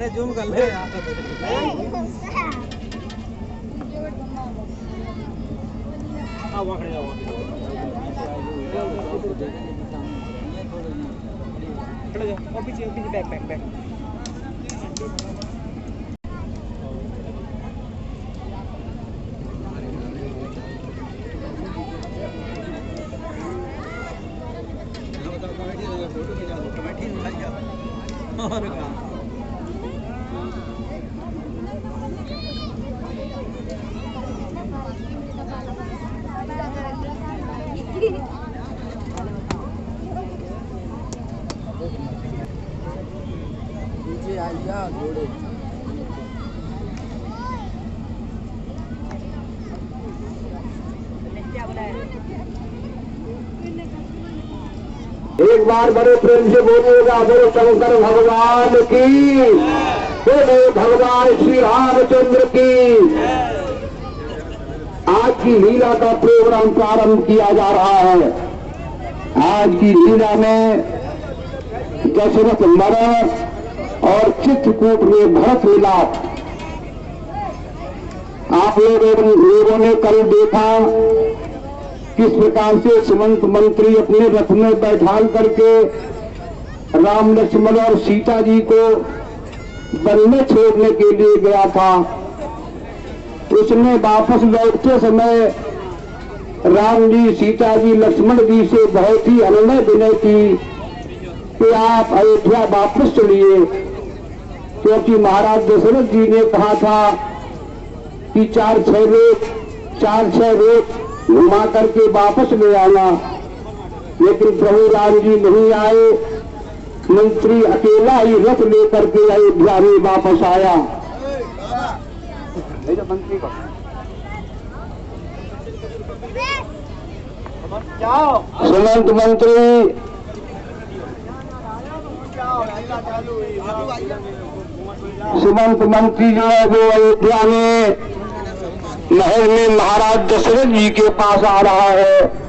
अरे जूम कर ले यार। वहाँ खड़े जाओ, खड़े जाओ, और पीछे पीछे बैक बैक बैक। और क्या नीचे आइया घोड़े। एक बार बड़े प्रेम से बोलिएगा, बोलो शंकर भगवान की, बोलो भगवान श्री रामचंद्र की। आज की लीला का प्रोग्राम प्रारंभ किया जा रहा है। आज की लीला में दशरथ मरण और चित्रकूट में भरत मिलाप। आप लोगों ने कल देखा किस प्रकार से सुमंत मंत्री अपने रथ में बैठाल करके राम लक्ष्मण और सीता जी को वन में छोड़ने के लिए गया था। उसने वापस लौटते समय राम जी, सीता जी, लक्ष्मण जी से बहुत ही अनुनय विनय की कि आप अयोध्या वापस चलिए, क्योंकि महाराज दशरथ जी ने कहा था कि 4-6 रोज घुमा करके वापस ले आना। लेकिन प्रभु राम जी नहीं आए। मंत्री अकेला ही रथ लेकर के अयोध्या में वापस आया। मंत्री को सुमंत मंत्री जो है वो अयोध्या में महल में महाराज दशरथ जी के पास आ रहा है।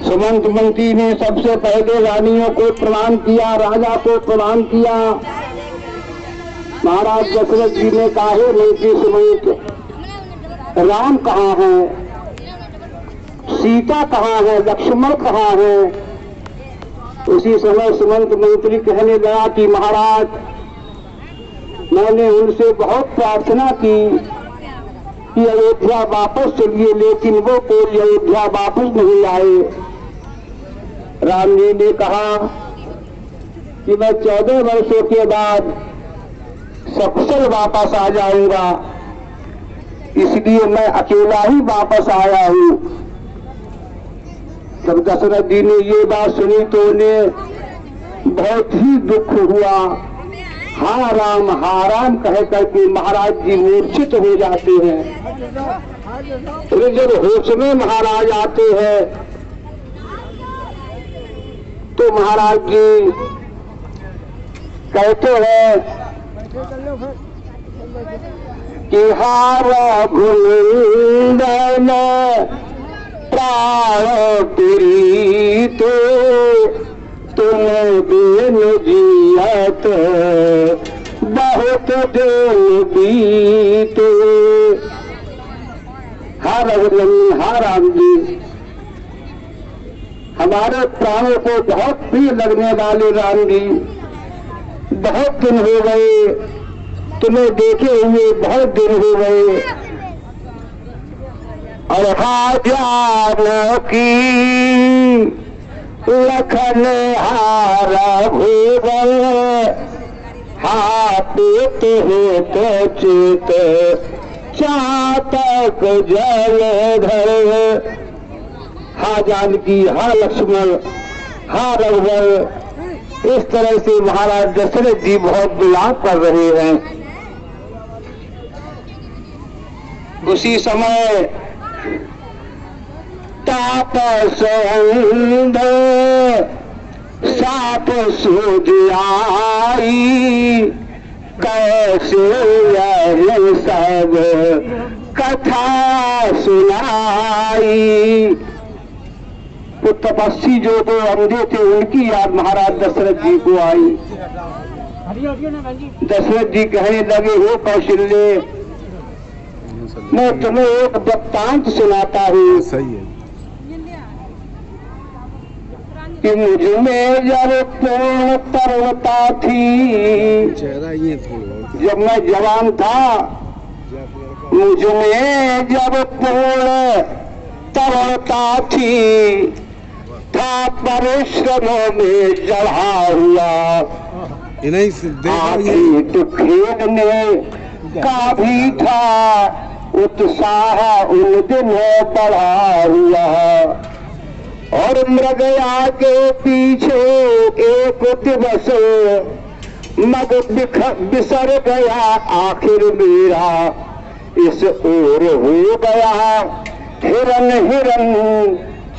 सुमंत मंत्री ने सबसे पहले रानियों को प्रणाम किया, राजा को प्रणाम किया। महाराज दशरथ जी ने कहा, हे मंत्री सुमंत, राम कहाँ है, सीता कहाँ है, लक्ष्मण कहाँ है। उसी समय सुमंत मंत्री कहने लगा कि महाराज, मैंने उनसे बहुत प्रार्थना की कि अयोध्या वापस चलिए, लेकिन वो कोई अयोध्या वापस नहीं आए। राम जी ने कहा कि मैं 14 वर्षों के बाद सकुशल वापस आ जाऊंगा, इसलिए मैं अकेला ही वापस आया हूं। जब दशरथ जी ने ये बात सुनी तो उन्हें बहुत ही दुख हुआ। हा राम कह करके महाराज जी मूर्छित हो जाते हैं। फिर जब होश में महाराज आते हैं तो महाराज जी कहते हैं कि हारा गुंदन प्राण प्रीत, तुम बिन जियत बहुत दिन बीते। हा रघुनंदन, हा राम जी, हमारे प्राणों को बहुत प्रिय लगने वाले राम जी, बहुत दिन हो गए तुम्हें देखे हुए, बहुत दिन हो गए। और जानकी लखन हारा भूगल, हाथ हेत चित चातक जलधर। हा जानकी, हा लक्ष्मण, हा रघुवर, इस तरह से महाराज दशरथ जी बहुत विलाप कर रहे हैं। उसी समय तापस अंध साप सूझ आई, कैसे यह सब कथा सुनाई। तो तपस्वी जो दो अंधे थे उनकी याद महाराज दशरथ जी को आई। दशरथ जी कहने लगे, हो कौशल्य, मैं तुम्हें एक वृत्तांत सुनाता हूँ। सही है कि मुझ में जब पूर्ण तरुणता थी, चेहरा ये थोड़ा जब मैं जवान था, मुझ में जब पूर्ण तरुणता थी, था परिश्रमों में चढ़ा हुआ, आखिरी तो खेलने का भी था, उत्साह उन दिनों बढ़ा हुआ। और मृगया के पीछे एक दिवस मग बिसर गया, आखिर मेरा इस ओर हो गया, हिरन हिरन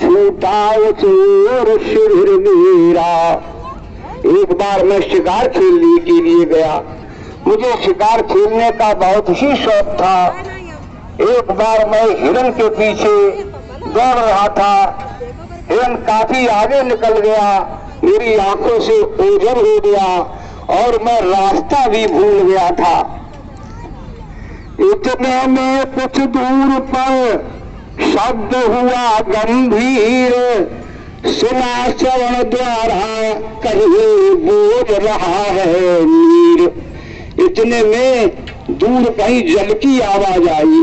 छूटा उस ओर शिविर मेरा। एक बार मैं शिकार खेलने के लिए गया, मुझे शिकार खेलने का बहुत ही शौक था। एक बार मैं हिरन के पीछे दौड़ रहा था, हिरन काफी आगे निकल गया, मेरी आंखों से ओझल हो गया और मैं रास्ता भी भूल गया था। इतने में कुछ दूर पर शब्द हुआ गंभीर, सुना श्रवण द्वारा कहीं बोल रहा है नीर। इतने में दूर कहीं जल की आवाज आई,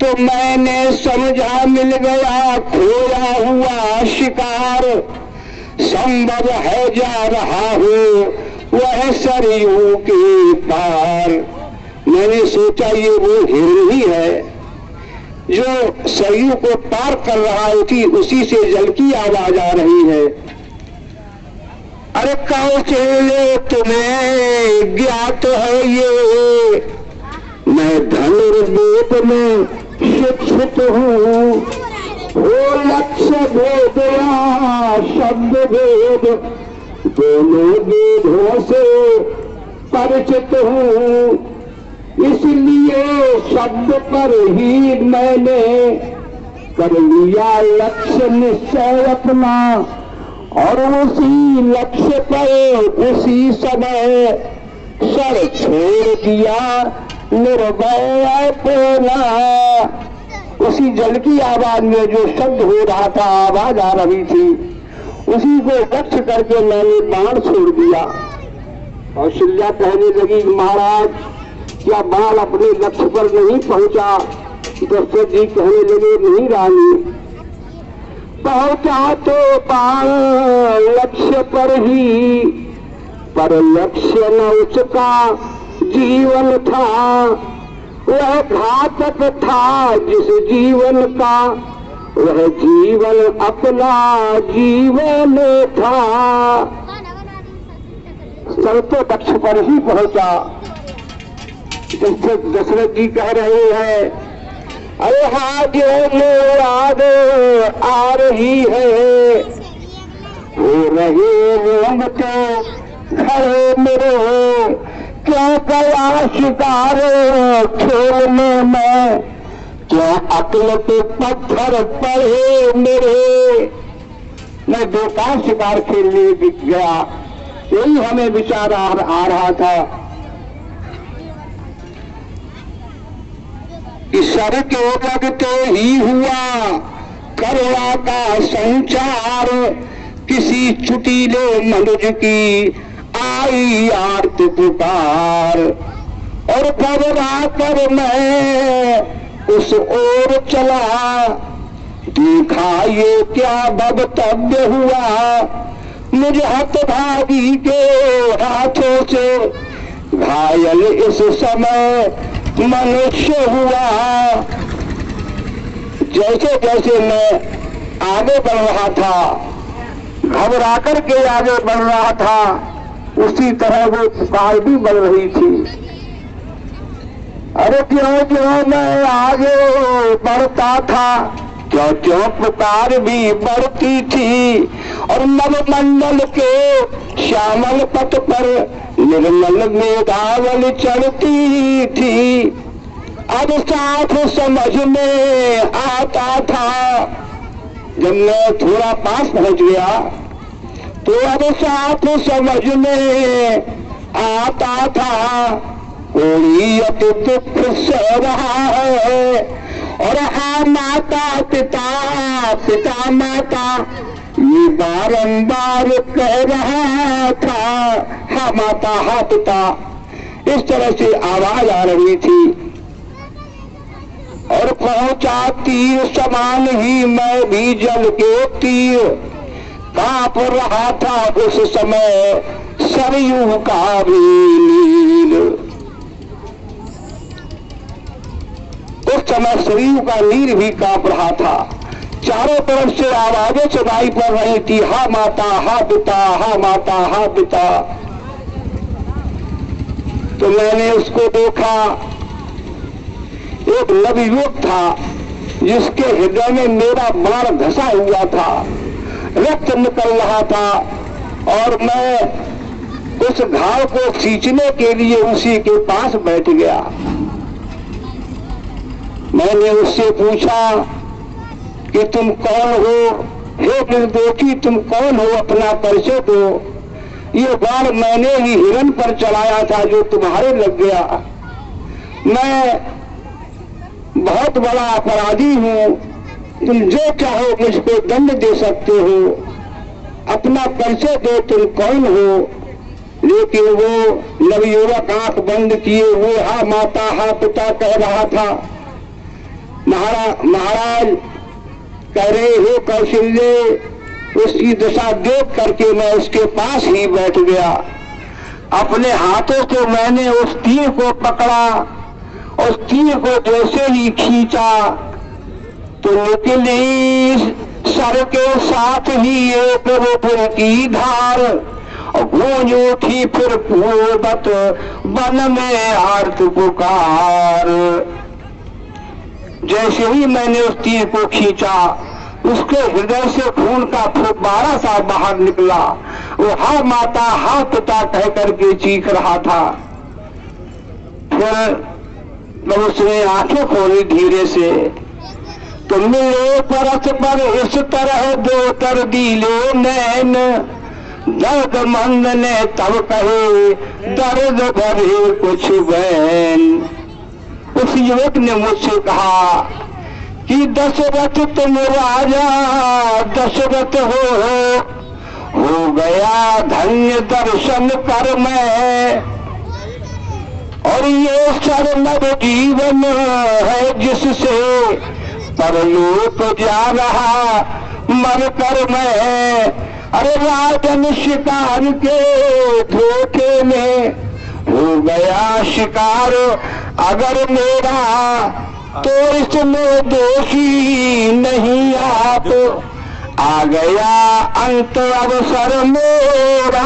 तो मैंने समझा मिल गया खोया हुआ शिकार, संभव है जा रहा हो वह सरयू के पार। मैंने सोचा ये वो हिरन ही है जो सरयू को पार कर रहा है, उसी से जल की आवाज आ रही है। अरे कौशल्य तुम्हें ज्ञात है ये, मैं धनुर्वेद में शिक्षित हूँ, हो लक्ष्य भेद या शब्द भेद, दोनों वेदों से परिचित हूँ। इसलिए शब्द पर ही मैंने कर लिया लक्ष्य निश्चय अपना, और उसी लक्ष्य पर उसी समय सर छोड़ दिया निर्भय अपना। उसी जल की आवाज में जो शब्द हो रहा था, आवाज आ रही थी, उसी को लक्ष्य करके मैंने बाण छोड़ दिया। कौशल्या कहने लगी, महाराज क्या बाण अपने लक्ष्य पर नहीं पहुंचा? दशरथ जी कहने लगे, नहीं रानी, पहुंचा तो बाण लक्ष्य पर ही, पर लक्ष्य न उसका जीवन था। वह घातक था जिस जीवन का, वह जीवन अपना जीवन था। सर तो लक्ष्य पर ही पहुंचा। दशरथ जी कह रहे हैं, अरे हाँ जो याद आ रही है, हो रहे रोंगटे खड़े मेरे, क्यों गया शिकार खेलने में, क्यों अक्ल पे पत्थर पड़े मेरे। मैं बेकार शिकार खेलने गया, यही हमें विचार आ रहा था। सर के लगते ही हुआ करुणा का संचार, किसी चुटीले मनुज की आई आर्त पुकार। और घबरा कर मैं उस ओर चला, देखा ये क्या भवतव्य हुआ, मुझ हतभागी के हाथों से घायल इस समय मनुष्य हुआ। जैसे जैसे मैं आगे बढ़ रहा था, घबरा कर के आगे बढ़ रहा था, उसी तरह वो पुकार भी बढ़ रही थी। अरे क्यों क्यों मैं आगे बढ़ता था, क्यों क्यों पुकार भी बढ़ती थी। और नवमंडल के श्यामल पथ पर निर्मल मेघावल चढ़ती थी। अब साथ समझ में आता था। जब मैं थोड़ा पास पहुंच गया तो अब साथ समझ में आता था, कोई अति दुख सह रहा है और हाँ माता पिता, पिता माता ये बारंबार कह रहा था। हाँ माता, हाँ पिता, इस तरह से आवाज आ रही थी। और पहुंचा तीर समान ही मैं भी जल के तीर, कांप रहा था उस समय सरयू का भी नील। उस समय सरयू का नील भी कांप रहा था। चारों तरफ से आवाजें सुनाई पड़ रही थी, हा माता, हा पिता, हा माता, हा पिता। तो मैंने उसको देखा, एक नवयुवक था जिसके हृदय में मेरा बाण धंसा हुआ था, रक्त निकल रहा था, और मैं उस घाव को खींचने के लिए उसी के पास बैठ गया। मैंने उससे पूछा कि तुम कौन हो? हे निर्दोषी, तुम कौन हो? अपना परिचय दो। ये बाण मैंने ही हिरण पर चलाया था जो तुम्हारे लग गया। मैं बहुत बड़ा अपराधी हूं, तुम जो चाहो मुझको दंड दे सकते हो। अपना परिचय दो, तुम कौन हो? लेकिन वो नवयुवक आंख बंद किए हुए हा माता, हा पिता कह रहा था। महाराज कह रहे हो कौशल्य, उसकी दशा देख करके मैं उसके पास ही बैठ गया। अपने हाथों से मैंने उस तीर को पकड़ा, उस तीर को जैसे ही खींचा तो निकली सर के साथ ही एक रुपये की धार, और गूंज उठी फिर पूर्वत वन में आर्त पुकार। जैसे ही मैंने उस तीर को खींचा, उसके हृदय से खून का फुब्बारा सा बाहर निकला। वो हा माता, हा पिता कह करके चीख रहा था। फिर जब उसने आंखें खोली धीरे से, तो मिले परस्पर इस तरह दो कर दिले नैन, दर्द मंद ने तब कहे दर्द भरे कुछ बैन। उस युवक ने मुझसे कहा कि दशरथ तुम राजा दशरथ हो गया धन्य दर्शन कर मैं, और ये सरमद जीवन है जिससे परलोक जा रहा मर कर मैं। अरे राजन शिकार के धोखे में हो गया शिकार अगर मेरा, तो इसमें दोषी नहीं आप, आ गया अंत अवसर मेरा।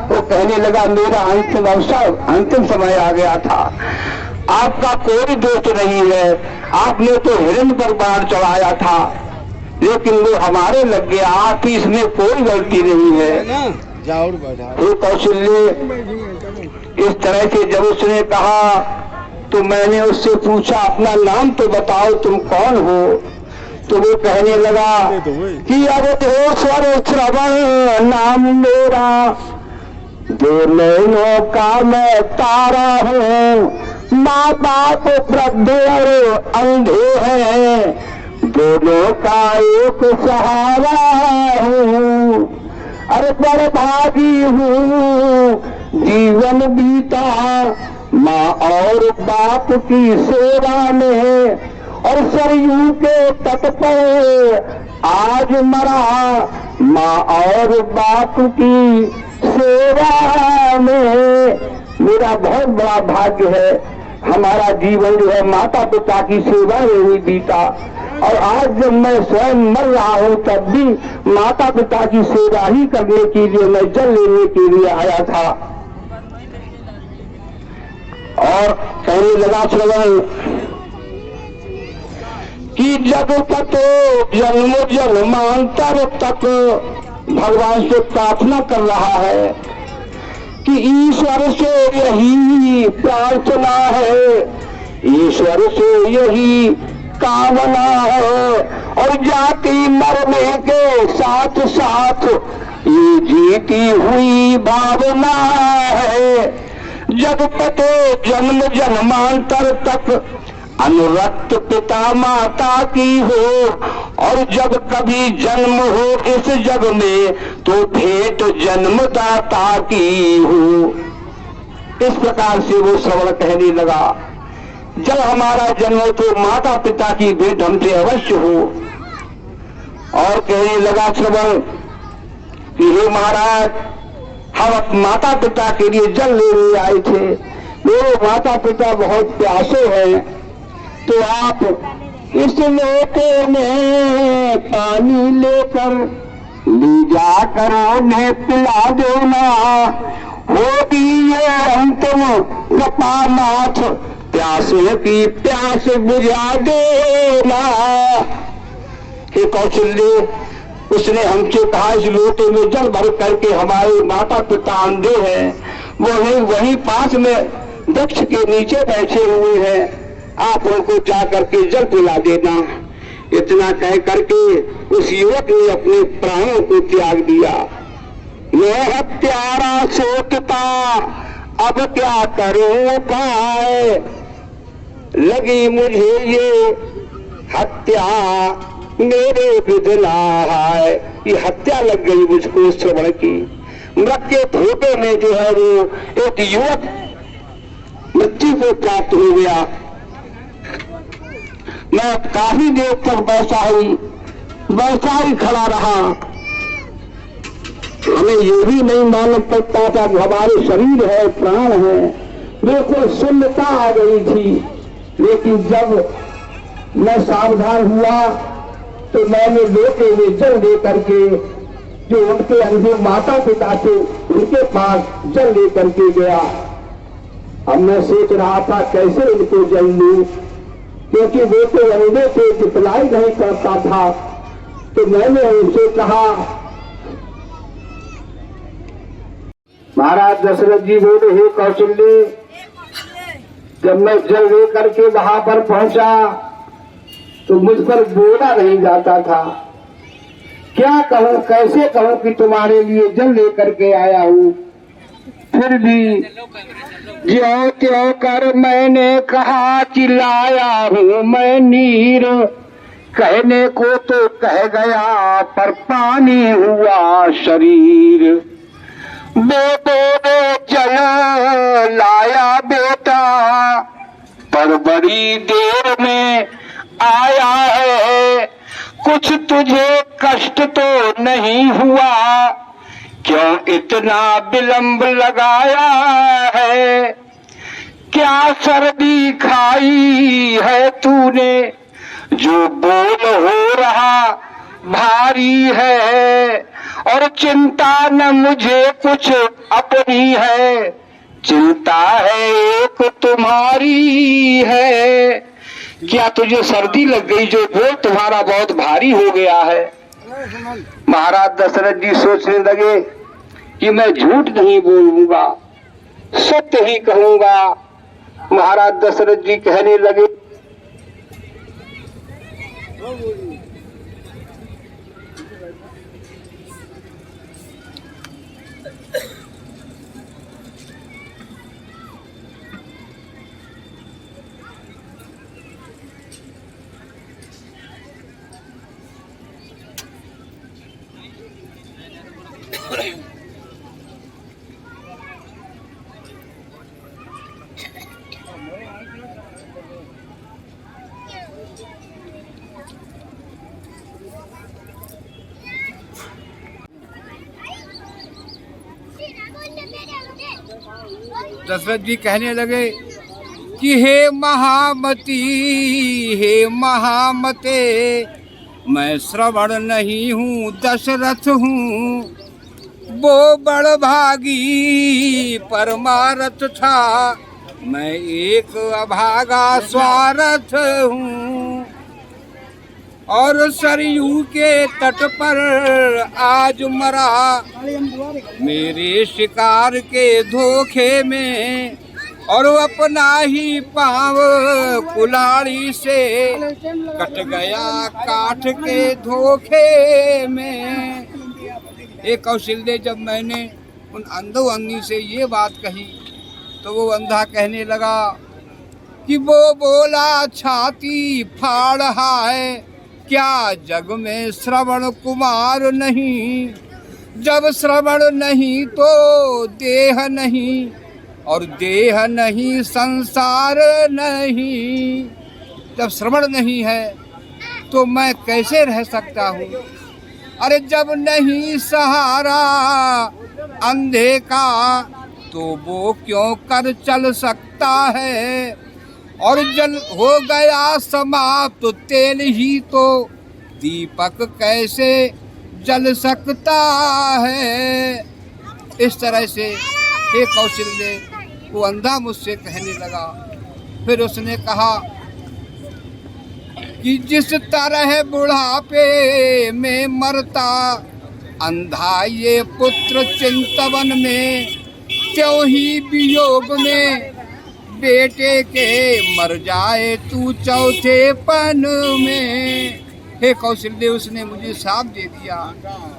वो कहने लगा मेरा अंतिम अवसर, अंतिम समय आ गया था। आपका कोई दोष नहीं है, आपने तो हिरण पर बाण चढ़ाया था, लेकिन वो हमारे लग गया, आप इसमें कोई गलती नहीं है। वो कौशल्य इस तरह से जब उसने कहा तो मैंने उससे पूछा अपना नाम तो बताओ, तुम कौन हो? तो वो कहने लगा कि अवधेश्वर श्रवण नाम मेरा, दो नैनों का मैं तारा हूँ, माँ बाप वृद्ध और अंधे हैं, दोनों का एक सहारा हूँ। अरे बड़ भागी हूँ जीवन बीता माँ और बाप की सेवा में, और सरयू के तट पर आज मरा माँ और बाप की सेवा में। मेरा बहुत बड़ा भाग्य है, हमारा जीवन जो है माता पिता की सेवा में ही बीता, और आज जब मैं स्वयं मर रहा हूँ तब भी माता पिता की सेवा ही करने के लिए मैं जल लेने के लिए आया था। और कहने लगा श्रवण कि जगपतो जन्म जन्मांतर तक भगवान से प्रार्थना कर रहा है कि ईश्वर से यही प्रार्थना है, ईश्वर से यही कामना है और जाति मरने के साथ साथ ये जीती हुई भावना है। जगपते जन्म जन्मांतर तक अनुरक्त पिता माता की हो और जब कभी जन्म हो इस जग में तो भेंट जन्मदाता की हो। इस प्रकार से वो श्रवण कहने लगा, जब हमारा जन्म हो तो माता पिता की भेंट हमसे अवश्य हो। और कहने लगा श्रवण कि हे महाराज, हम माता पिता के लिए जल लेने आए थे, मेरे माता पिता बहुत प्यासे हैं, तो आप इस लोटे में पानी लेकर ले जाकर उन्हें पिला देना। होगी ये अंतिम कृपानाथ, प्यासे की प्यास बुझा देना। हे कौशल्य, उसने हमसे कहा इस लोटे में जल भर करके, हमारे माता पिता अंधे हैं, वहीं पास में वृक्ष के नीचे बैठे हुए हैं, आप उनको जा करके जल पिला देना। इतना कह करके उस युवक ने अपने प्राणों को त्याग दिया। मैं हत्यारा सोचता अब क्या करूं उपाय, लगी मुझे ये हत्या मेरे विधना है। ये हत्या लग गई मुझको श्रवण की। मृत्यु धोखे में जो है वो एक युवक मृत्यु को प्राप्त हो गया। मैं काफी देर तक वैसा ही खड़ा रहा। हमें ये भी नहीं मालूम पड़ता था कि हमारे शरीर है, प्राण है, बिल्कुल शून्यता आ गई थी। लेकिन जब मैं सावधान हुआ तो मैंने लोटे में जल दे करके, जो उनके अंधे माता पिता थे उनके पास जल ले करके गया। अब मैं सोच रहा था कैसे इनको जल लूं, क्योंकि वो तो अंधे से दिखलाई नहीं करता था। तो मैंने उनसे कहा, महाराज दशरथ जी बोले, हे कौशल्य, जब मैं जल ले करके वहां पर पहुंचा तो मुझ पर बोला नहीं जाता था। क्या कहूं, कैसे कहूं कि तुम्हारे लिए जल लेकर के आया हूं। फिर भी ज्यों त्यों कर मैंने कहा कि लाया हूं मैं नीर, कहने को तो कह गया पर पानी हुआ शरीर। बेटे जल लाया बेटा, पर बड़ी देर में आया है। कुछ तुझे कष्ट तो नहीं हुआ, क्यों इतना विलंब लगाया है। क्या सर्दी खाई है तूने, जो बोल हो रहा भारी है। और चिंता न मुझे कुछ अपनी है, चिंता है एक तुम्हारी है। क्या तुझे सर्दी लग गई, जो बोल तुम्हारा बहुत भारी हो गया है। महाराज दशरथ जी सोचने लगे कि मैं झूठ नहीं बोलूंगा, सत्य ही कहूंगा। महाराज दशरथ जी कहने लगे, दशरथ जी कहने लगे कि हे महामती, हे महामते, मैं श्रवण नहीं हूँ, दशरथ हूँ। वो बड़ भागी परमारथ था, मैं एक अभागा स्वार्थ हूँ। और सरयू के तट पर आज मरा, मेरे शिकार के धोखे में और अपना ही पाँव कुल्हाड़ी से कट गया काठ के धोखे में। एक कौशल्य, जब मैंने उन अंधो अंधी से ये बात कही तो वो अंधा कहने लगा कि वो बोला छाती फाड़ है, क्या जग में श्रवण कुमार नहीं। जब श्रवण नहीं तो देह नहीं, और देह नहीं संसार नहीं। जब श्रवण नहीं है तो मैं कैसे रह सकता हूँ। अरे जब नहीं सहारा अंधे का तो वो क्यों कर चल सकता है। और जल हो गया समाप्त तो तेल ही तो दीपक कैसे जल सकता है। इस तरह से हे कौशल्य, वो अंधा मुझसे कहने लगा। फिर उसने कहा कि जिस तरह बुढ़ापे में मरता अंधा ये पुत्र चिंतवन में, त्यों ही वियोग में बेटे के मर जाए तू चौथे पन में। हे कौशल्य, उसने मुझे साफ दे दिया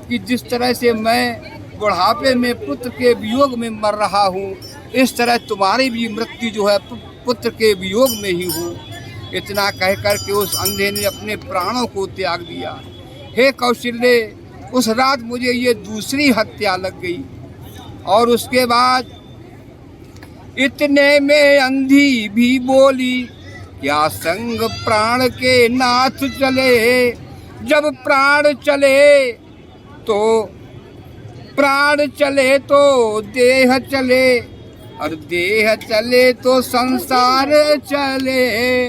कि जिस तरह से मैं बुढ़ापे में पुत्र के वियोग में मर रहा हूँ, इस तरह तुम्हारी भी मृत्यु जो है पुत्र के वियोग में ही हो। इतना कहकर के उस अंधे ने अपने प्राणों को त्याग दिया। हे कौशल्य, उस रात मुझे ये दूसरी हत्या लग गई। और उसके बाद इतने में अंधी भी बोली, क्या संग प्राण के नाथ चले। जब प्राण चले तो देह चले, और देह चले तो संसार चले।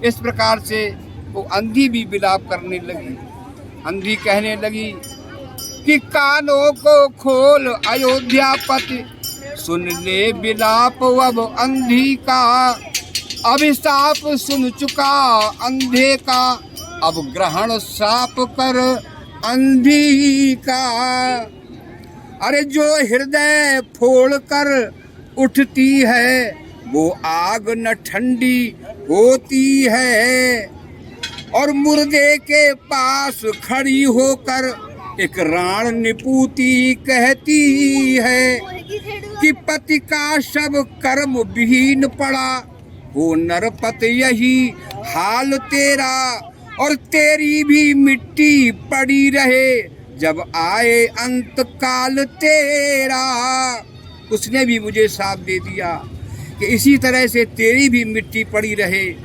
इस प्रकार से वो अंधी भी विलाप करने लगी। अंधी कहने लगी कि कानों को खोल अयोध्यापति, सुन ले विलाप अब अंधी का। अभिशाप सुन चुका अंधे का, अब ग्रहण साप कर अंधी का। अरे जो हृदय फोड़ कर उठती है, वो आग न ठंडी होती है। और मुर्दे के पास खड़ी होकर एक राण निपूती कहती है कि पति का शव कर्म विहीन पड़ा, हो नरपत यही हाल तेरा। और तेरी भी मिट्टी पड़ी रहे जब आए अंत काल तेरा। उसने भी मुझे साथ दे दिया कि इसी तरह से तेरी भी मिट्टी पड़ी रहे।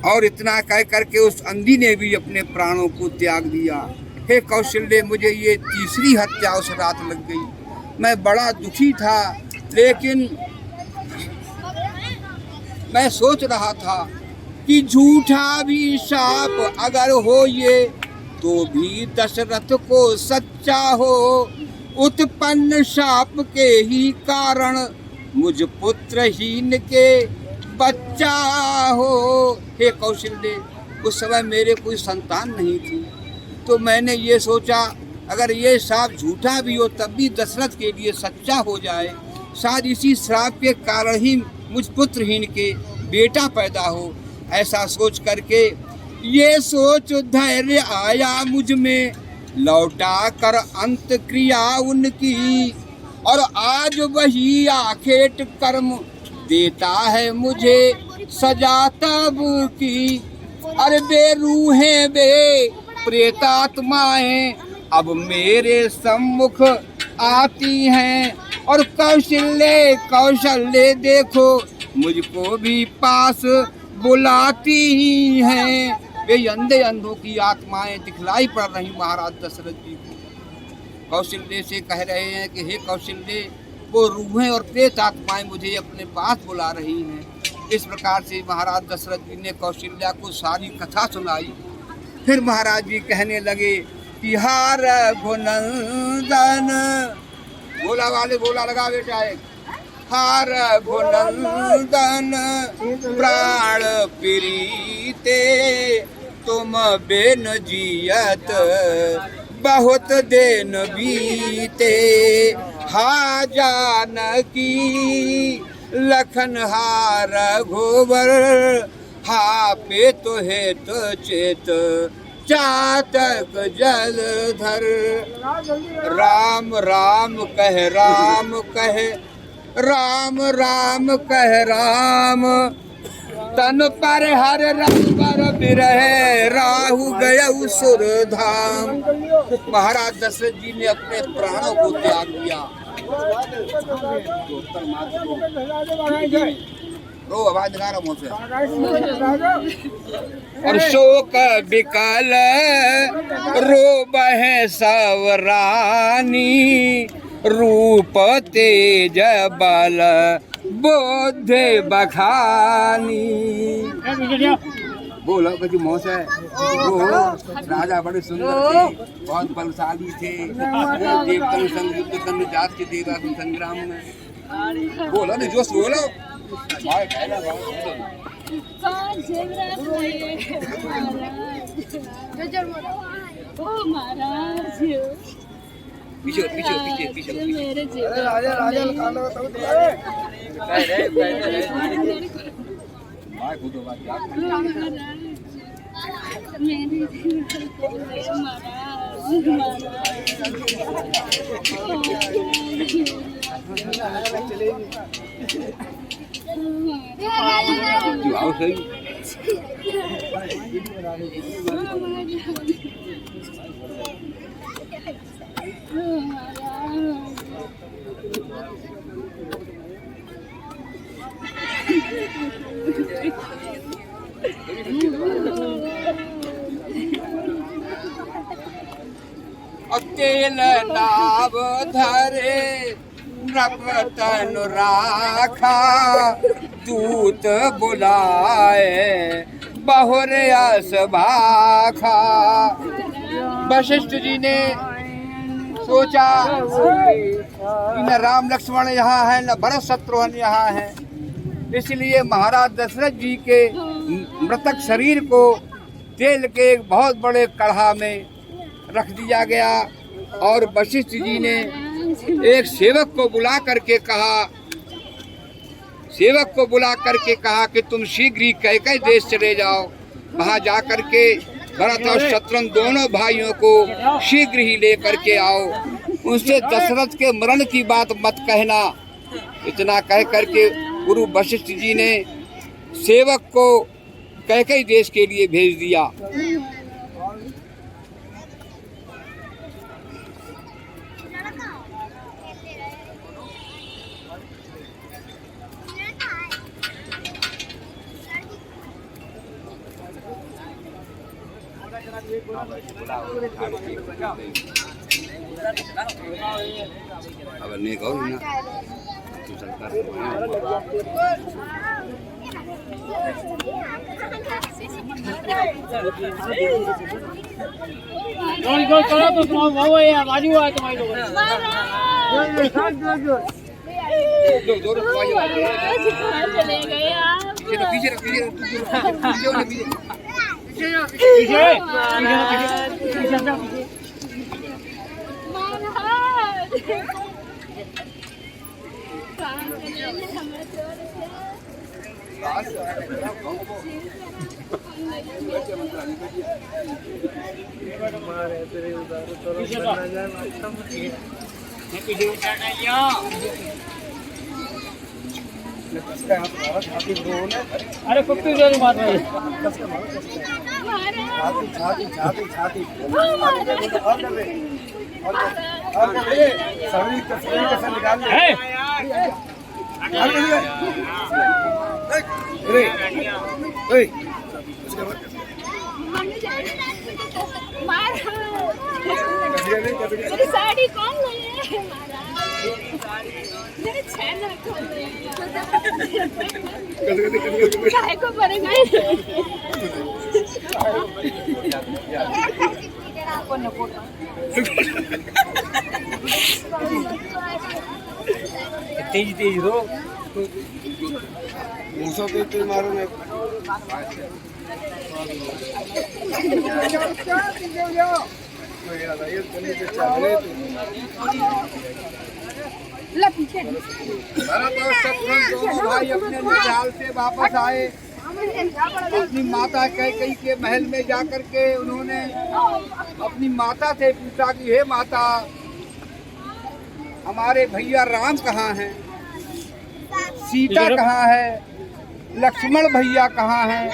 और इतना कह करके उस अंधी ने भी अपने प्राणों को त्याग दिया। हे कौशल्य, मुझे ये तीसरी हत्या उस रात लग गई। मैं बड़ा दुखी था, लेकिन मैं सोच रहा था कि झूठा भी शाप अगर हो ये, तो भी दशरथ को सच्चा हो। उत्पन्न शाप के ही कारण मुझ पुत्रहीन के बच्चा हो। हे कौशल्य, उस समय मेरे कोई संतान नहीं थी, तो मैंने ये सोचा अगर ये श्राप झूठा भी हो तब भी दशरथ के लिए सच्चा हो जाए। शायद इसी श्राप के कारण ही मुझ पुत्रहीन के बेटा पैदा हो। ऐसा सोच करके ये सोच धैर्य आया मुझ में, लौटा कर अंत क्रिया उनकी। और आज वही आखेट कर्म देता है मुझे सजा तब की। अरे बे रूहें बे प्रेतात्माएं अब मेरे सम्मुख आती हैं। और कौशल्य देखो मुझको भी पास बुलाती ही हैं। वे अंधे अंधों की आत्माएं दिखलाई पड़ रही महाराज दशरथ जी को। कौशल्य से कह रहे हैं कि हे कौशल्य, वो रूहें और प्रेत आत्माएं मुझे अपने पास बुला रही हैं। इस प्रकार से महाराज दशरथ जी ने कौशल्या को सारी कथा सुनाई। फिर महाराज जी कहने लगे कि हार रघुनंदन, बोला वाले बोला लगा बेटा एक, हार रघुनंदन प्राण प्रीते, तुम बेन जियत बहुत दिन बीते। हा जानकी लखन हार घोबर, हा पे तो है तो चेत चातक जलधर। राम राम कह राम कह, राम राम कह राम, तन पर हर रंग पर बिरहे राहु गए सुर धाम। महाराज दशरथ जी ने अपने प्राणों को त्याग दिया। रो आवाज लगा रहा मुझ से। और शोक बिकल रो बहे सवरानी, रूप तेज बल बोधे बखानी। बोलो बच्ची मोह से। वो राजा बड़े सुंदर थे, बहुत बलशाली थे, देवतन संग युद्ध करने जात के देगा संग्राम में। बोलो ना जोश बोलो। पीछे पीछे पीछे पीछे राजा राजा तेल नाव धरे नपतन राखा, दूत बुलाए बहुर यश भाखा। वशिष्ठ जी ने सोचा कि न राम लक्ष्मण यहाँ है, न भरत शत्रुघ्न यहाँ है, इसलिए महाराज दशरथ जी के मृतक शरीर को तेल के एक बहुत बड़े कढ़ा में रख दिया गया। और वशिष्ठ जी ने एक सेवक को बुला करके कहा कि तुम शीघ्र ही कैकेयी देश चले जाओ, वहां जा करके भरत और शत्रुघ्न दोनों भाइयों को शीघ्र ही लेकर के आओ। उनसे दशरथ के मरण की बात मत कहना। इतना कह करके गुरु वशिष्ठ जी ने सेवक को कैकेयी देश के लिए भेज दिया। अब नहीं कहो ना तू सरकार जो करो तो तुम वो ये बाजू है तुम्हारी लोग दो चले गए आप। अरे कुत्ते जरूर मार रहे छाती मेरी साड़ी कौन ले मेरे छेना खोल काहे को परेशान तेज तेज रो मुझे पे तो मारो मैं कोई आ रहा है तो भरत और शत्रुघ्न दोनों भाई अपने निहाल से वापस आए। अपनी माता कैकेयी के महल में जाकर के उन्होंने अपनी माता से पूछा कि हे माता, हमारे भैया राम कहाँ हैं, सीता कहाँ है, लक्ष्मण भैया कहाँ हैं।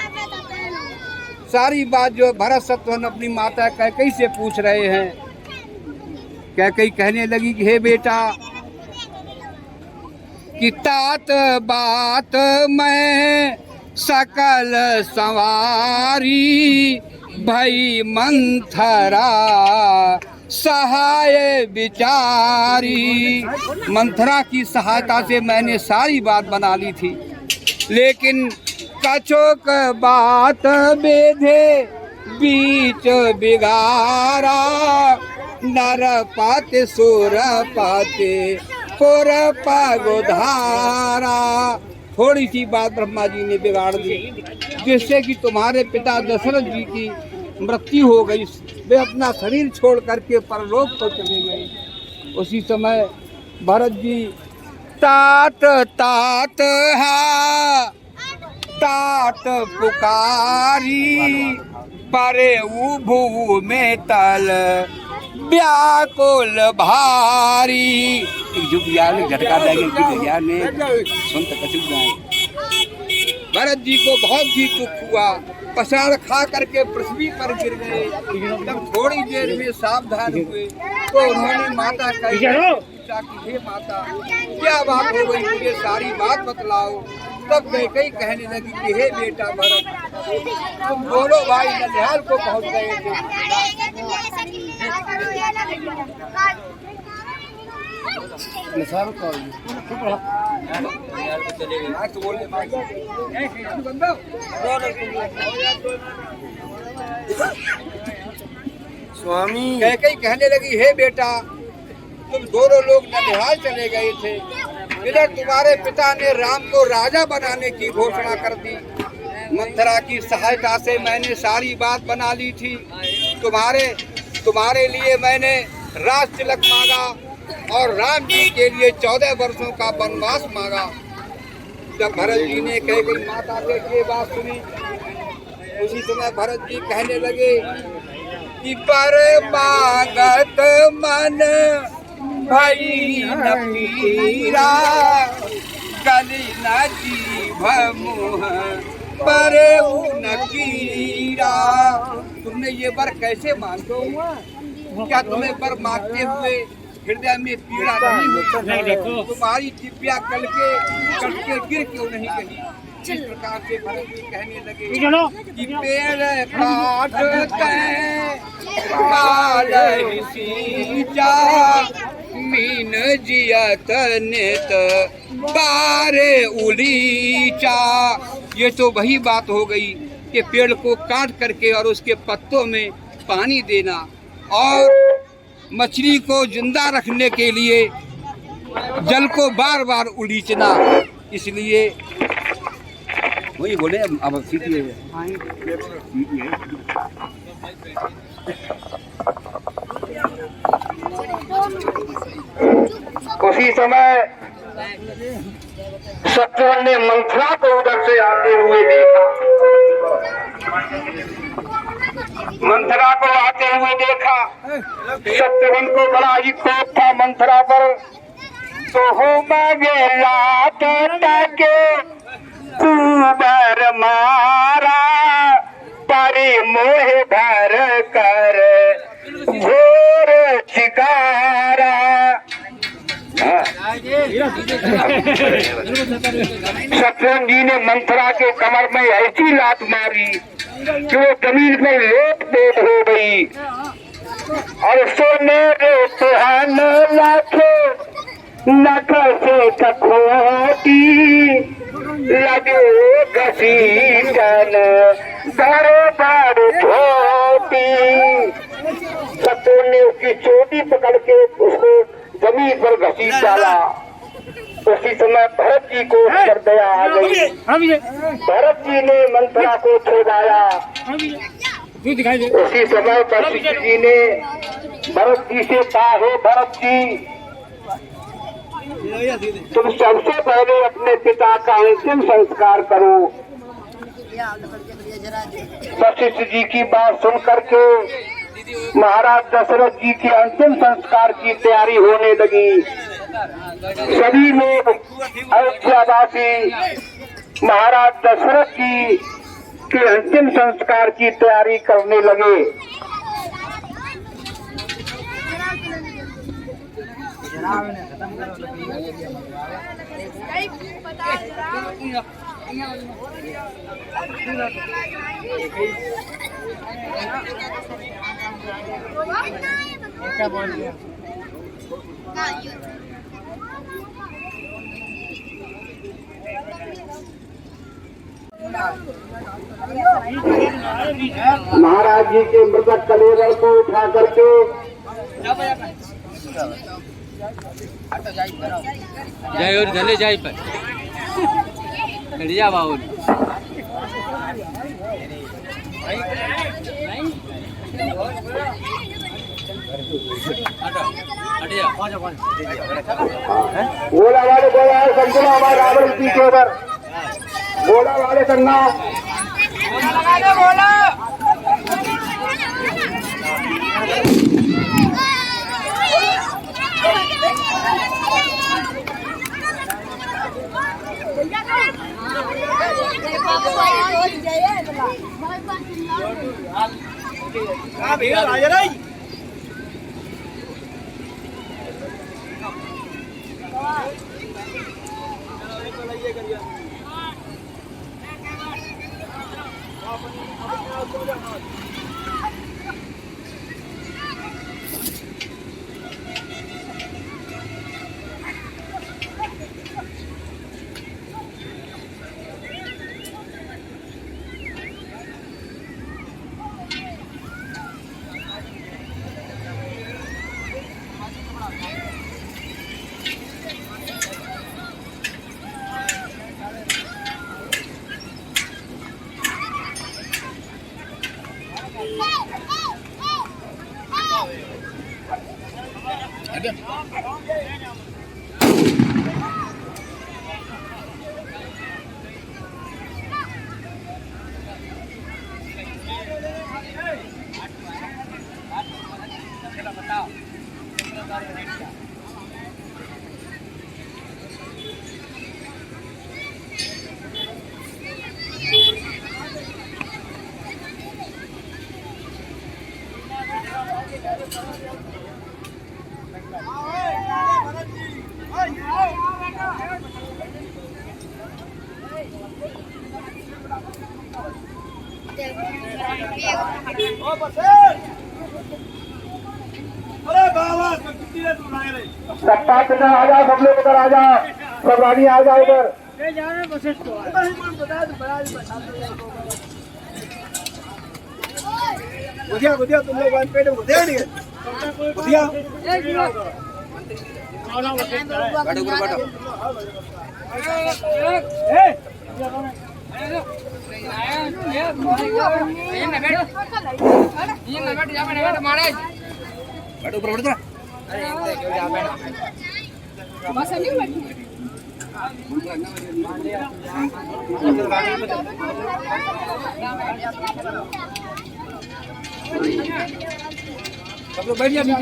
सारी बात जो भरत शत्रुघ्न अपनी माता कैकेयी से पूछ रहे हैं। कैकेयी कहने लगी कि हे बेटा, कि तात बात मैं सकल सवारी भई मंथरा सहाय विचारी। मंथरा की सहायता से मैंने सारी बात बना ली थी, लेकिन कछुक बात बेधे बीच बिगारा। नर पाते सुर पाते पुर पगोधारा। थोड़ी सी बात ब्रह्मा जी ने बिगाड़ दी, जिससे कि तुम्हारे पिता दशरथ जी की मृत्यु हो गई। वे अपना शरीर छोड़ करके परलोक को चले गए। उसी समय भरत जी तात तात हा तात पुकारी, परे उभू में तल व्याकुल भारी। जो ने झटका देंगे कि भैया ने सुन तक चुप जाए। भरत जी को बहुत ही दुख हुआ, पसार खा करके पृथ्वी पर गिर गए। जब थोड़ी देर में सावधान हुए तो उन्होंने माता पूछा कि हे माता, क्या बात हो गई, मुझे सारी बात बतलाओ। तब कैकेयी कहने लगी कि हे बेटा भरत, तुम दोनों भाई ननिहाल को पहुंच गए थे। स्वामी कैकेयी कहने लगी हे बेटा, तुम दोनों लोग ननिहाल चले गए थे, इधर तुम्हारे पिता ने राम को राजा बनाने की घोषणा कर दी। मंथरा की सहायता से मैंने सारी बात बना ली थी। तुम्हारे लिए मैंने राज तिलक मांगा और राम जी के लिए 14 वर्षों का वनवास मांगा। जब भरत जी ने कैकेयी माता से ये बात सुनी, उसी समय भरत जी कहने लगे कि पर मांगत मन भई न पीरा, गली न जीभ मुँह पर न कीरा। तुमने ये वर कैसे मांगते हो? क्या तुम्हें वर मांगते हुए हृदय में पीड़ा नहीं होती? तुम्हारी चिपिया कट के गिर क्यों नहीं गई? इस प्रकार से भरत जी कहने लगे कि पेड़ काट सींचा, मीन जियत नित बारे उलीचा। ये तो वही बात हो गई कि पेड़ को काट करके और उसके पत्तों में पानी देना और मछली को जिंदा रखने के लिए जल को बार बार उलीचना। इसलिए वही बोले अब सीधी है। उसी समय शत्रुघ्न ने मंथरा को उधर से आते हुए देखा। मंथरा को आते हुए देखा। शत्रुघ्न को बड़ा ही क्रोध था मंथरा पर। तो हो मगे लात के कुबर मारा, परि मोह भर कर घोर शिकारा। शत्रुघ्न जी ने मंथरा के कमर में ऐसी लात मारी कि वो जमीन में लोट पोट हो गई। और सोने रे सुहान लाखे नख से कखोटी, लगे घसीटन धरे बार धोती। शत्रुघ्न ने उसकी चोटी पकड़ के उसको जमीन पर घसीट डाला। उसी समय भरत जी को उस पर दया आ गई। भरत जी ने मंथरा को छुड़वाया। उसी समय वशिष्ठ जी ने भरत जी से कहा, हे भरत जी, तुम सबसे पहले अपने पिता का अंतिम संस्कार करो। वशिष्ठ जी की बात सुन करके महाराज दशरथ जी के अंतिम संस्कार की तैयारी होने लगी। सभी लोग अयोध्यावासी महाराज दशरथ जी के अंतिम संस्कार की तैयारी करने लगे। महाराज जी के मृतक कलेवर को उठा करके जय और धले जाई पर खड़िया बाबू गोला वाले बोला है संतुला हमारे रावण जी के ऊपर गोला वाले करना सत्ता पिता आ जाओ, सब लोग उधर आ जाओ, सब रानी आ जाओ इधर। बुधिया तुम लोग पेट में बुधिया नहीं है बुधिया सब लोग बैठ जाइए।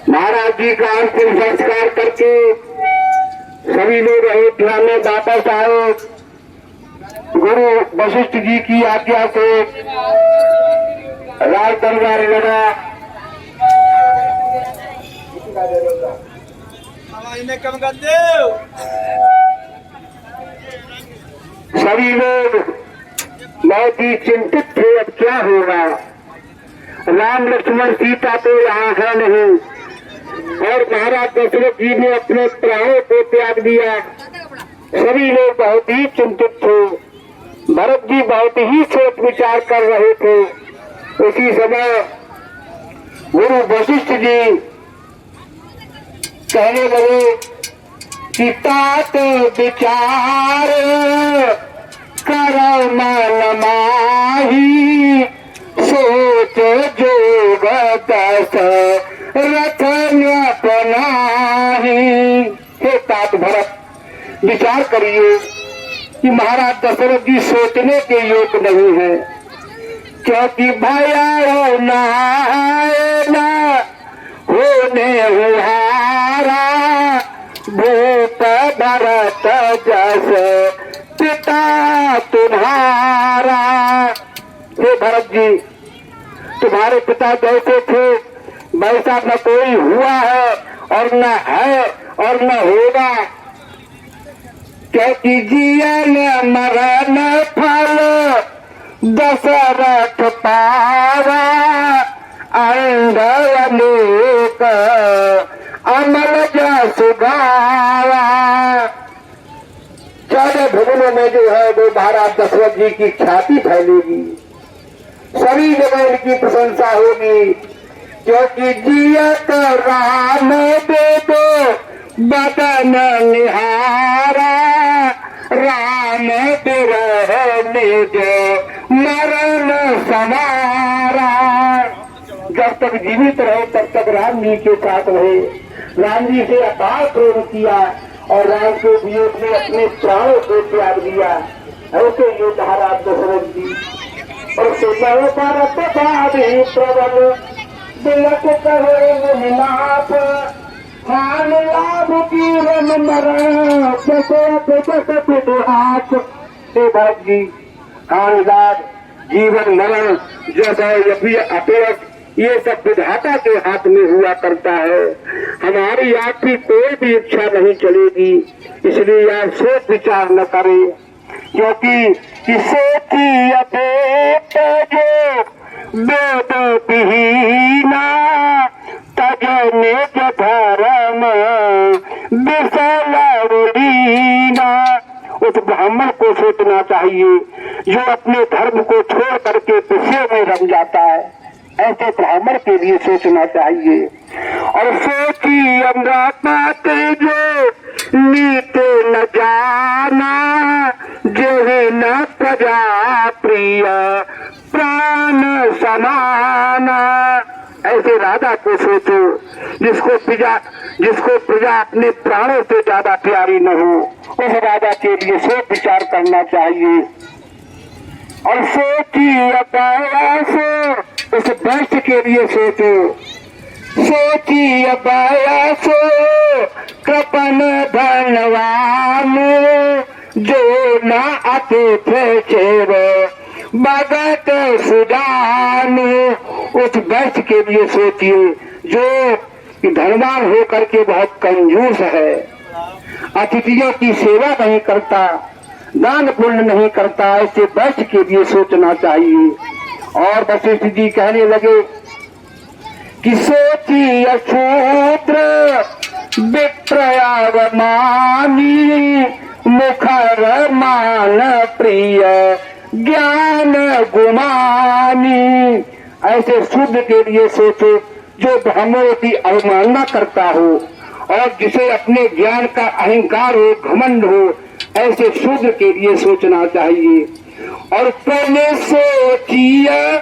महाराज जी का अंतिम संस्कार करके सभी लोग अयोध्या में वापस आए। गुरु वशिष्ठ जी की आज्ञा से राज दरबार लगा। सभी लोग बहुत ही चिंतित थे, अब क्या होगा। राम लक्ष्मण सीता तो यहाँ है नहीं और महाराज दशरथ जी ने अपने प्राणों को त्याग दिया। सभी लोग बहुत ही चिंतित थे। भरत जी बहुत ही सोच विचार कर रहे थे। उसी समय गुरु वशिष्ठ जी कहने लगे कि तात विचार कर मन माही, सोच जोग दस रथन अपनाही। हे तात भरत, विचार करिए कि महाराज दशरथ जी सोचने के योग नहीं है, क्योंकि भया ना होने हारा, भूप भरत जस पिता तुम्हारा। हे भरत जी, तुम्हारे पिता जैसे थे वैसा न कोई हुआ है और न है और न होगा, क्योंकि जीवन मरण फल दशरथ पावा, अनेक अमल जस गावा। चारों भुवनों में जो है वो महाराज दशरथ जी की ख्याति फैलेगी, सभी जगह इनकी प्रशंसा होगी, क्योंकि जियत राम बेदो बदन निहारा, राम बिरह निज मरण समारा। जब तक जीवित रहे तब तक राम जी के साथ रहे, राम जी से अपार प्रेम किया और राम के वियोग में अपने प्राणों को त्याग दिया। ऐसे ये महाराज दशरथ जी और सुनर भरत बारी प्रबल, बिलक कहे मुनिनाथ, हान लाभ की रम मरण हाथ। हे भरत जी, हान लाभ जीवन मरण जैसा अपयश ये सब विधाता के हाथ में हुआ करता है। हमारी आपकी कोई भी इच्छा नहीं चलेगी, इसलिए आप सोच विचार न करें, क्योंकि सोची अपेट जो वेद विहीना, तजने धर्म विसलवीना। उस ब्राह्मण को सोचना चाहिए जो अपने धर्म को छोड़ करके विषय में रम जाता है, ऐसे ब्राह्मण के लिए सोचना चाहिए। और सोची अमृत जो नीत न जाना, जो है न प्रजा प्रिय प्राण समाना। ऐसे राजा को सोचो जिसको प्रजा अपने प्राणों से ज्यादा प्यारी न हो, उस राजा के लिए सोच विचार करना चाहिए। और सोची अपाया उस वैश्य के लिए सोचो, सोची अपाया कृपन धनवान, जो न अतिथि चेर भगत सुजान। उस वैश्य के लिए सोचिए जो धनवान होकर के बहुत कंजूस है, अतिथियों की सेवा नहीं करता, दान पुण्य नहीं करता, ऐसे वैश्य के लिए सोचना चाहिए। और वशिष्ठ जी कहने लगे कि सोची अशूद्र विप्रयावमानी, मुखर मान प्रिय ज्ञान गुमानी। ऐसे शुद्ध के लिए सोचो जो ब्राह्मणों की अवमानना करता हो और जिसे अपने ज्ञान का अहंकार हो, घमंड हो, ऐसे शूद्र के लिए सोचना चाहिए। और पहले सोचिए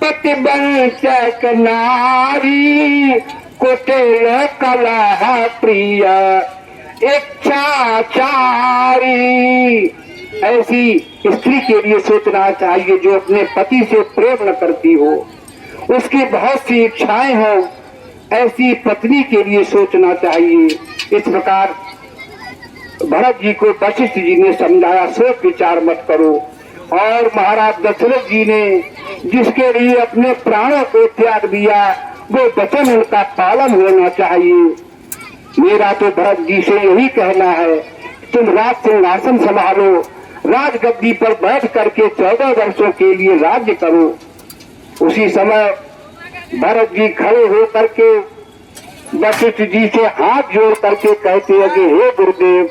पतिवंचक नारी, कुटिल कलह प्रिय इच्छाचारी। ऐसी स्त्री के लिए सोचना चाहिए जो अपने पति से प्रेम न करती हो, उसकी बहुत सी इच्छाएं हो, ऐसी पत्नी के लिए सोचना चाहिए। इस प्रकार भरत जी को वशिष्ठ जी ने समझाया, सोच विचार मत करो। और महाराज दशरथ जी ने जिसके लिए अपने प्राणों को त्याग दिया, वो वचन उनका पालन होना चाहिए। मेरा तो भरत जी से यही कहना है, तुम राज सिंहासन संभालो, राजगद्दी पर बैठ करके 14 वर्षों के लिए राज्य करो। उसी समय भरत जी खड़े हो करके वशिष्ठ जी से हाथ जोड़ करके कहते हैं कि हे गुरुदेव,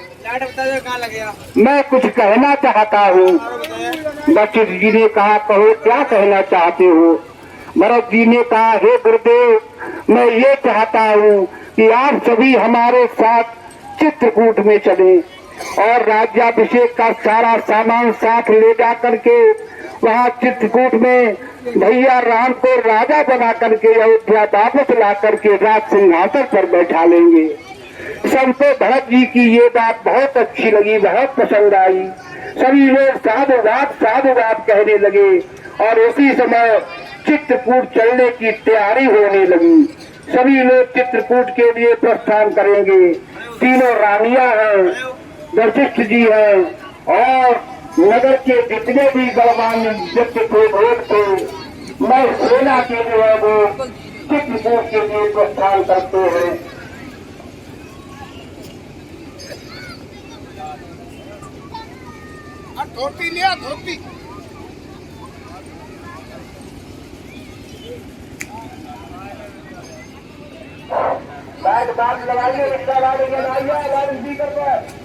मैं कुछ कहना चाहता हूँ। वशिष्ठ जी ने कहा, कहो क्या कहना चाहते हो। भरत जी ने कहा, हे गुरुदेव, मैं ये चाहता हूँ कि आप सभी हमारे साथ चित्रकूट में चले और राज्याभिषेक का सारा सामान साथ ले जा करके वहाँ चित्रकूट में भैया राम को राजा बना करके अयोध्या वापस ला करके राज सिंहासन पर बैठा लेंगे। सबको भरत जी की ये बात बहुत अच्छी लगी, बहुत पसंद आई। सभी लोग साधुवाद कहने लगे और उसी समय चित्रकूट चलने की तैयारी होने लगी। सभी लोग चित्रकूट के लिए प्रस्थान करेंगे। तीनों रानियां हैं, वशिष्ठ जी हैं और नगर के जितने भी गणमान्य व्यक्ति थे भोग थे, मैं सेना के जो है वो चित्रकूट के लिए प्रस्थान करते हैं। धोती लिया धोती। बात लगाइए, रिक्शा वाले लगाइए लाउड स्पीकर पर।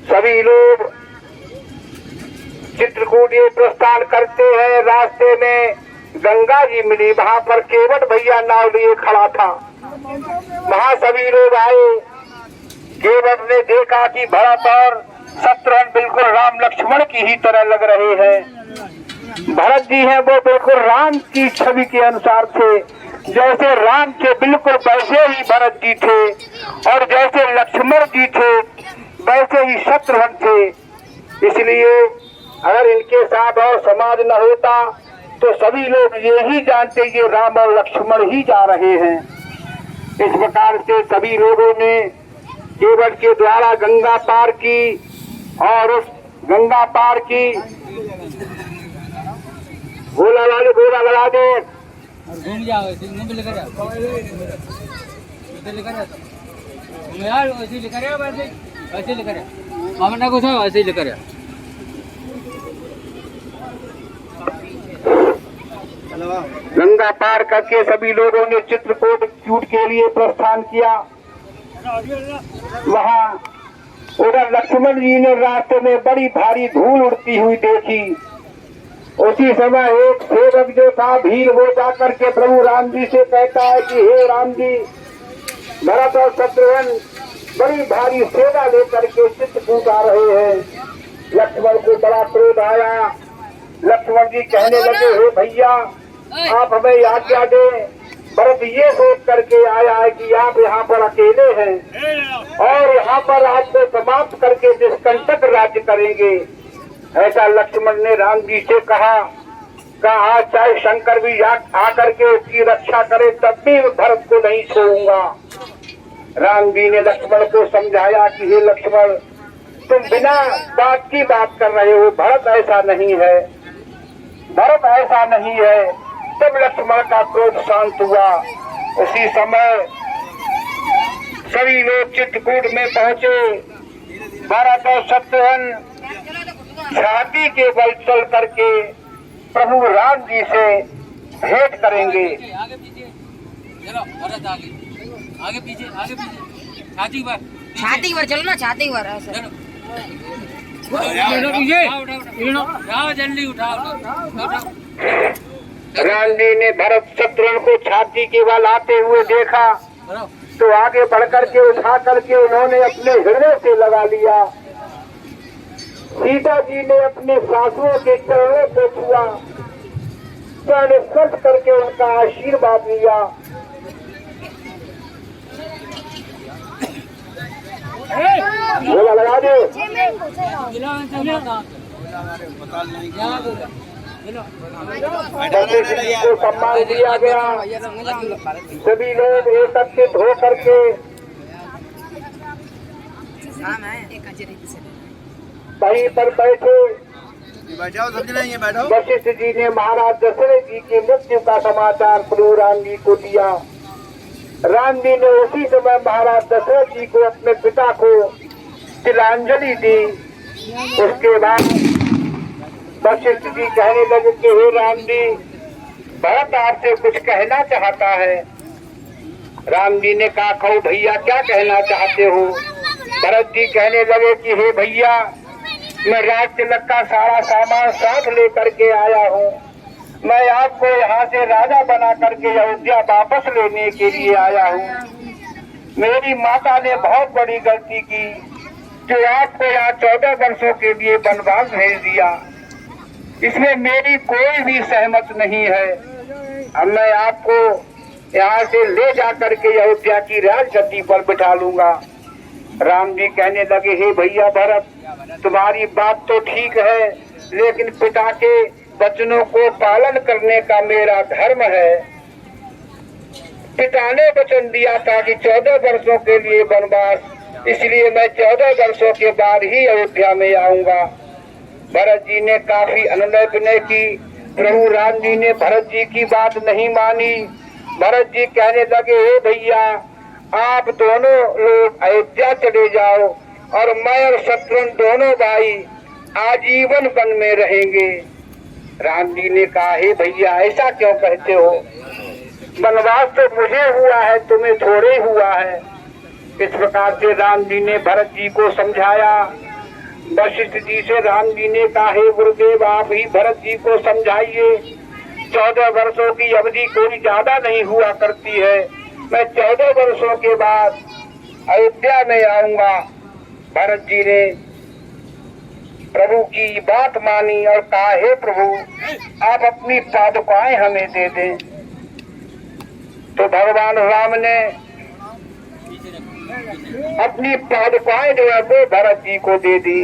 सभी लोग चित्रकूट ये प्रस्थान करते हैं। रास्ते में गंगा जी मिली, वहां पर केवट भैया नाव लिए खड़ा था। वहां सभी लोग आए। केवट ने देखा कि भरत और शत्रुघ्न बिल्कुल राम लक्ष्मण की ही तरह लग रहे हैं। भरत जी हैं वो बिल्कुल राम की छवि के अनुसार थे। जैसे राम थे बिल्कुल वैसे ही भरत जी थे और जैसे लक्ष्मण जी थे वैसे ही शत्रुघ्न थे। इसलिए अगर इनके साथ और समाज न होता तो सभी लोग यही जानते ये राम और लक्ष्मण ही जा रहे हैं। इस प्रकार से सभी लोगों ने केवट के द्वारा गंगा पार की और उस गंगा पार की गोला लगा दे। घूम जाओ, ऐसे लेकर जाओ, लेकर जाओ यार, ऐसे लेकर आओ, ऐसे लेकर आओ, हमने कुछ ऐसे लेकर आओ। गंगा पार करके सभी लोगों ने चित्रकूट के लिए प्रस्थान किया। वहाँ उधर लक्ष्मण जी ने रास्ते में बड़ी भारी धूल उड़ती हुई देखी। उसी समय एक सेवक जो था भील वो जाकर के प्रभु राम जी से कहता है कि हे राम जी, भरत और शत्रुघ्न बड़ी भारी सेना लेकर के चित्रकूट आ रहे हैं। लक्ष्मण को बड़ा क्रोध आया। लक्ष्मण जी कहने लगे, हे भैया आप हमें आज्ञा दें। भरत ये सोच करके आया है कि आप यहाँ पर अकेले हैं और यहाँ पर आपको समाप्त करके निष्कंटक राज्य करेंगे। ऐसा लक्ष्मण ने राम जी से कहा आज चाहे शंकर भी आकर के उसकी रक्षा करे तब भी भरत को नहीं छोड़ूंगा। राम जी ने लक्ष्मण को समझाया कि हे लक्ष्मण, तुम बिना बात की बात कर रहे हो, भरत ऐसा नहीं है, भरत ऐसा नहीं है। तब लक्ष्मण का क्रोध शांत हुआ। उसी समय सभी लोग चित्रकूट में पहुंचे। भरत और शत्रुघ्न छाती के बल चल करके प्रभु राम जी से भेंट करेंगे। आगे पीछे चलो, भरत आगे पीछे छाती पर चलो ना, छाती पर ऐसे उठाओ, जल्दी उठाओ। राम जी ने भरत शत्रुघ्न को छाती के बल आते हुए देखा तो आगे बढ़ करके उठा करके उन्होंने अपने हृदय से लगा लिया। सीता जी ने अपने सासुओं के चरणों को छुआ, तो स्पर्श करके उनका आशीर्वाद लिया। बोला लगा दो। को सम्मान दिया गया। सभी लोग एकत्रित हो करके वहीं पर बैठे। वशिष्ठ जी ने महाराज दशरथ जी की मृत्यु का समाचार प्रभु राम जी को दिया। राम जी ने उसी समय महाराज दशरथ जी को अपने पिता को तिलांजलि दी। उसके बाद वशिष्ठ जी कहने लगे कि हे राम जी, भरत आपसे कुछ कहना चाहता है। राम जी ने कहा, कहो भैया क्या कहना चाहते हो। भरत जी कहने लगे कि हे भैया, मैं राज तिलक का सारा सामान साथ लेकर के आया हूँ। मैं आपको यहाँ से राजा बना करके अयोध्या वापस लेने के लिए आया हूँ। मेरी माता ने बहुत बड़ी गलती की जो आपको यहाँ 14 वर्षों के लिए वनवास भेज दिया। इसमें मेरी कोई भी सहमत नहीं है। अब मैं आपको यहाँ से ले जा करके अयोध्या की राजगद्दी पर बिठा लूंगा। राम जी कहने लगे, हे भैया भरत, तुम्हारी बात तो ठीक है, लेकिन पिता के वचनों को पालन करने का मेरा धर्म है। पिता ने वचन दिया था कि 14 वर्षों के लिए वनवास, इसलिए मैं 14 वर्षों के बाद ही अयोध्या में आऊंगा। भरत जी ने काफी अनुनय विनय की। प्रभु राम जी ने भरत जी की बात नहीं मानी। भरत जी कहने लगे, हे भैया, आप दोनों लोग अयोध्या चले जाओ और मैं और शत्रुघ्न दोनों भाई आजीवन वन में रहेंगे। राम जी ने कहा, हे भैया, ऐसा क्यों कहते हो? वनवास तो मुझे हुआ है, तुम्हें थोड़े हुआ है। इस प्रकार से राम जी ने भरत जी को समझाया। वशिष्ठ जी से राम जी ने कहा, हे गुरुदेव, आप ही भरत जी को समझाइए। 14 वर्षों की अवधि कोई ज्यादा नहीं हुआ करती है। मैं 14 वर्षों के बाद अयोध्या में आऊंगा। भरत जी ने प्रभु की बात मानी और कहा, हे प्रभु, आप अपनी पादुकाएं हमें दे दें। तो भगवान राम ने अपनी पादुकाएं जो है वो भरत जी को दे दी।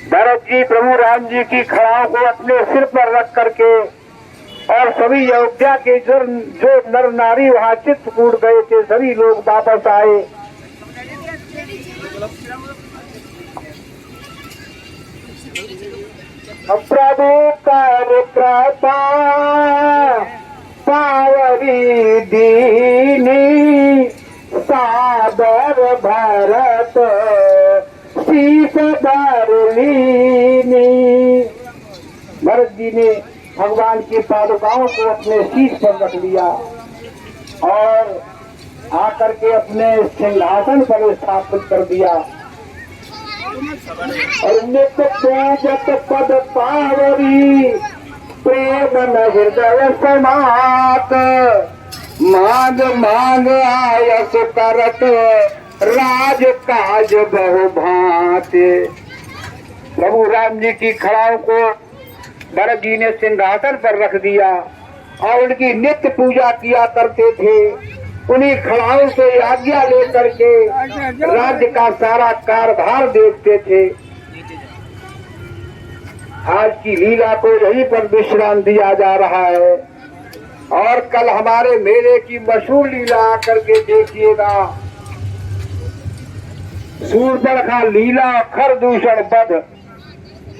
भरत जी प्रभु राम जी की खड़ाओं को अपने सिर पर रख करके और सभी अयोध्या के जो नर नारी वहाँ चित्रकूट गए थे, सभी लोग वापस आए। प्रभु कर कृपा पावरी दीनी, सादर भरत शीश बरलीनी। भरत जी ने भगवान की पादुकाओं को अपने शीश पर रख लिया और आकर के अपने सिंहासन पर स्थापित कर दिया। और नित्य पूजत पद पावरी, प्रेम न हृदय समात, मांग मांग आयस करत, राज काज बहु भांति। प्रभु राम जी की खड़ाओं को भरत जी ने सिंहासन पर रख दिया और उनकी नित्य पूजा किया करते थे। उन्हीं खड़ाओं से आज्ञा लेकर के राज्य का सारा कारभार देखते थे। आज की लीला को यहीं पर विश्राम दिया जा रहा है और कल हमारे मेले की मशहूर लीला आकर के देखिएगा। सूर्पणखा लीला खरदूषण बध।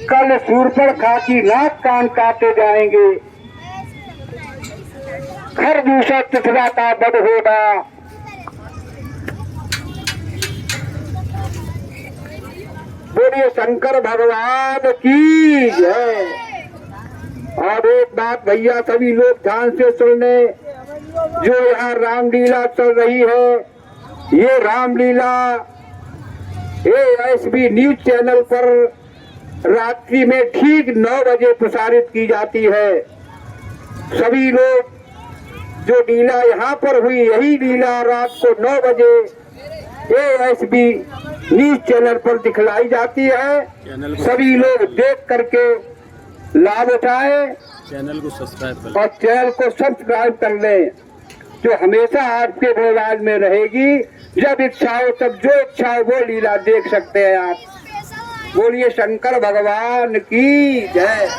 कल सूर्पणखा की नाक कान काटे जाएंगे। खरदूषण तिथरा का बध होगा। बोलिए शंकर भगवान की जय। और एक बात भैया सभी लोग ध्यान से सुन ले, जो यहाँ रामलीला चल रही है, ये रामलीला ASB न्यूज चैनल पर रात्रि में ठीक 9 बजे प्रसारित की जाती है। सभी लोग जो लीला यहाँ पर हुई, यही लीला रात को 9 बजे ASB न्यूज चैनल पर दिखलाई जाती है। सभी लोग देख करके लाभ उठाए, चैनल को सब्सक्राइब कर और चैनल को सब्सक्राइब कर लें, जो हमेशा आपके मोबाइल में रहेगी। जब इच्छा हो तब जो इच्छा हो वो लीला देख सकते हैं आप। बोलिए शंकर भगवान की जय।